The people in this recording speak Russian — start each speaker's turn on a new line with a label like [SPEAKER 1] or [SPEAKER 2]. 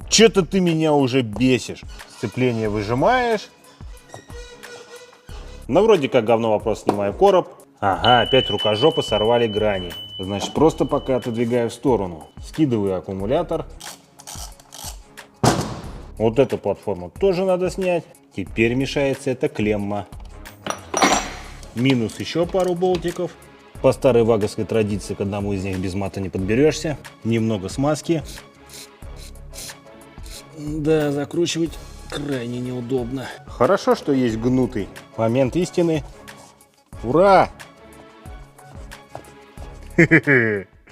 [SPEAKER 1] Че-то ты меня уже бесишь. Сцепление выжимаешь. Но вроде как говно, вопрос, снимаю короб. Ага, опять рукожопы сорвали грани. Значит, просто пока отодвигаю в сторону. Скидываю аккумулятор. Вот эту платформу тоже надо снять. Теперь мешается эта клемма. Минус еще пару болтиков. По старой ваговской традиции к одному из них без мата не подберешься. Немного смазки. Да, закручивать крайне неудобно. Хорошо, что есть гнутый. Момент истины. Ура!